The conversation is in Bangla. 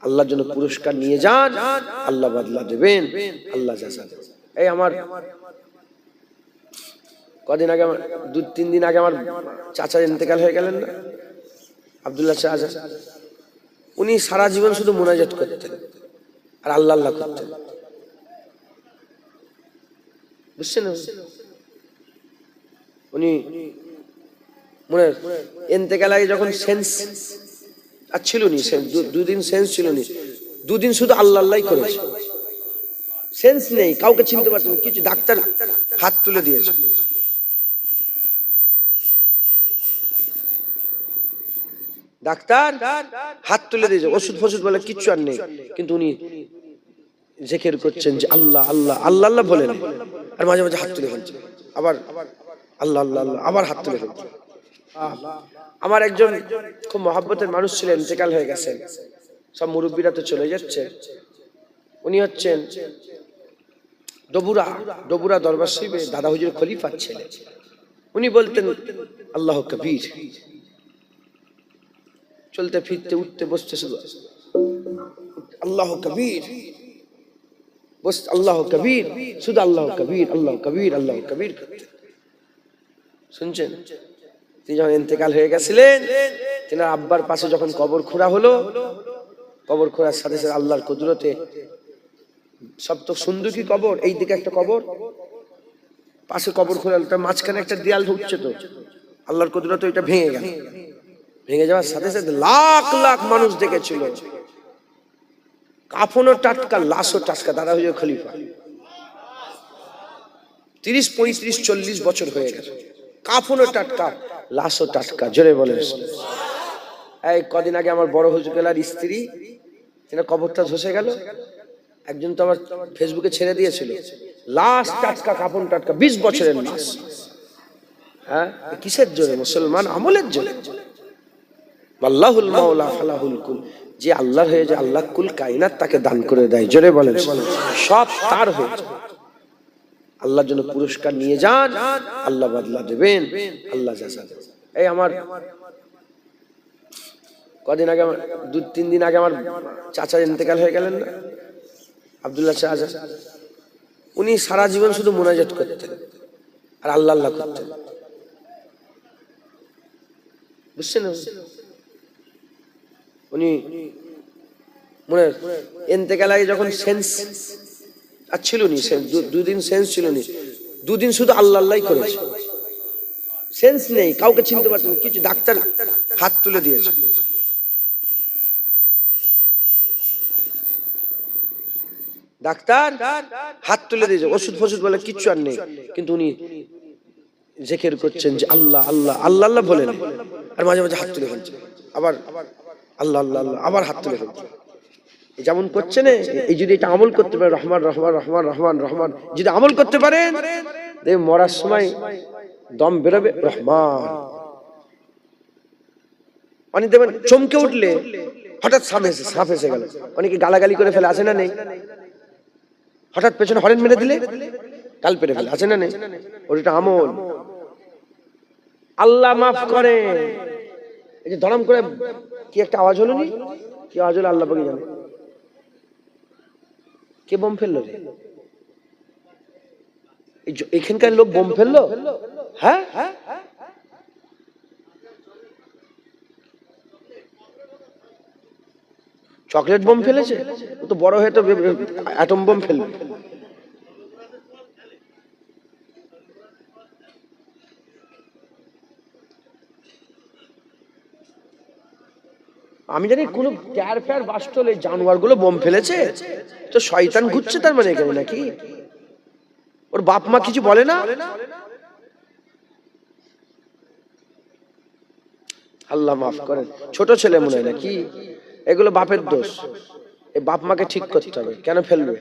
আল্লাহর জন্য পুরস্কার নিয়ে যান, আল্লাহ বদলা দেবেন, আল্লাহ জাযা দেবেন। এই আমার কদিন আগে, 2-3 দিন আগে আমার চাচা ইন্তেকাল হয়ে গেলেন না, আব্দুল্লাহ শাহ আজাদ। উনি সারা জীবন শুধু মুনাজাত করতেন আর আল্লাহ আল্লাহ করতেন, বুঝছেন? উনি মনে ইন্তেকাল আগে যখন সেন্স আর ছিল নি, 2 দিন সেন্স ছিল নি, 2 দিন শুধু আল্লাহ আল্লাহ করেছে, সেন্স নেই, কাউকে চিনতে পারছেন কিছু। ডাক্তার হাত তুলে দিয়েছে, ডাক্তার হাত তুলে দিয়েছে, ওষুধ ফষুধ বলে কিচ্ছু আর নেই, কিন্তু উনি জিকির করছেন যে আল্লাহ আল্লাহ আল্লাহ আল্লাহ বলেন, আর মাঝে মাঝে হাত তুলে ফেলছেন, আবার আল্লাহ আল্লাহ আল্লাহ, আবার হাত তুলে ফেলছেন। আমার একজন খুব মহব্বতের মানুষ ছিলেন, ইন্তেকাল হয়ে গেছেন, সব মুরব্বীরা তো চলে যাচ্ছে। উনি হচ্ছেন ডবুরা দরবার শরীফে দাদা হুজুর খলিফার ছেলে। উনি বলতেন আল্লাহ কবীর, চলতে ফিরতে উঠতে বসতে শুধু আল্লাহ কবীর, বস আল্লাহ কবীর, শুধু আল্লাহ কবীর, আল্লাহ কবীর, আল্লাহ কবীর করতেন। শুনছেন? তিনি যখন ইন্তেকাল হয়ে গেছিলেন, তিনার আব্বার পাশে যখন কবর খোঁড়া হলো, কবর খোঁড়ার সাথে সাথে আল্লাহর কুদরতে সব তো সুন্দরী কবর, এই দিকে একটা কবর, পাশে কবর খোঁড়া, তার মাঝখানে একটা দেয়াল ঢুকছে, তো আল্লাহর কুদরতে ওইটা ভেঙে গেল। ভেঙে যাওয়ার সাথে সাথে লাখ লাখ মানুষ দেখেছিল, কাফনও টাটকা, লাশও টাটকা। দাদা হুজুর খলিফা 30, 35, 40 বছর হয়ে গেছে, কাফনও টাটকা, লাশও টাটকা। জোরে বলেন। এই কদিন আগে আমার বড় হুজুর গেলার স্ত্রী, তিনি কবরটা ধসে গেল, একজন তো আমার ফেসবুকে ছেড়ে দিয়েছিল, লাশ টাটকা, কাফন টাটকা, 20 বছরের লাশ। হ্যাঁ, কিসের জোরে? মুসলমান আমলের জোরে। আল্লাহুল মাওলা ফালাহুল কুল, যে আল্লাহর হয়ে, যে আল্লাহ কুল কায়নাত তাকে দান করে দেয়। জোরে বলেন, সব তার হয়ে যায়। আল্লাহর জন্য পুরস্কার নিয়ে যান, আল্লাহ বদলা দেবেন, আল্লাহ জাযা দেবেন। এই আমার কদিন আগে, 2-3 দিন আগে আমার চাচা ইন্তেকাল হয়ে গেলেন না, আব্দুল্লাহ শাহ আজাদ। উনি সারা জীবন শুধু মুনাজাত করতেন আর আল্লাহ আল্লাহ করতেন, বুঝছেন? উনি মনে ইন্তেকাল আগে যখন সেন্স আর ছিল নি, 2 দিন সেন্স ছিল নি, 2 দিন শুধু আল্লাহ আল্লাহ করেছে, সেন্স নেই, কাউকে চিনতে পারছেন কিছু। ডাক্তার হাত তুলে দিয়েছে, ডাক্তার হাত তুলে দিয়েছে, ওষুধ ফষুধ বলে কিচ্ছু আর নেই, কিন্তু উনি জিকির করছেন যে আল্লাহ আল্লাহ আল্লাহ আল্লাহ বলেন, আর মাঝে মাঝে হাত তুলে ফেলছেন, আবার আল্লাহ আল্লাহ আল্লাহ, আবার হাত তুলে ফেলছেন। যেমন করছেন, এই যদি এটা আমল করতে পারে, রহমান রহমান রহমান রহমান রহমান, যদি আমল করতে পারেন, দেখবেন মরার সময় দম বেরোবে রহমান। অনেক দেখবেন চমকে উঠলে হঠাৎ সাপ এসে গেল, অনেকে গালাগালি করে ফেলে, আছে না নেই? হঠাৎ পেছনে হরেন মেরে দিলে কাল পেরে ফেলে, আছে না নেই? ওটা আমল। আল্লাহ মাফ করে। এই যে ধরাম করে কি একটা আওয়াজ হলো, নি কি আওয়াজ হলো আল্লাহ পাকই জানে। কে বোম ফেললো রে? এখানকার লোক বোম ফেললো? হ্যাঁ, চকলেট বোম ফেলেছে, ও তো বড় হয়ে তো অ্যাটম বোম ফেলবে। আমি জানি কোন টায়ার ফায়ার বাস্ট হলে জানোয়ার গুলো বোম ফেলেছে, তো শয়তান ঘুরছে তার মানে এখানে নাকি? ওর বাপ মা কিছু বলে না? আল্লাহ মাফ করেন। ছোট ছেলে মনে হয় নাকি? এগুলো বাপের দোষ। এই বাপ মাকে ঠিক করতে হবে, কেন ফেলবে?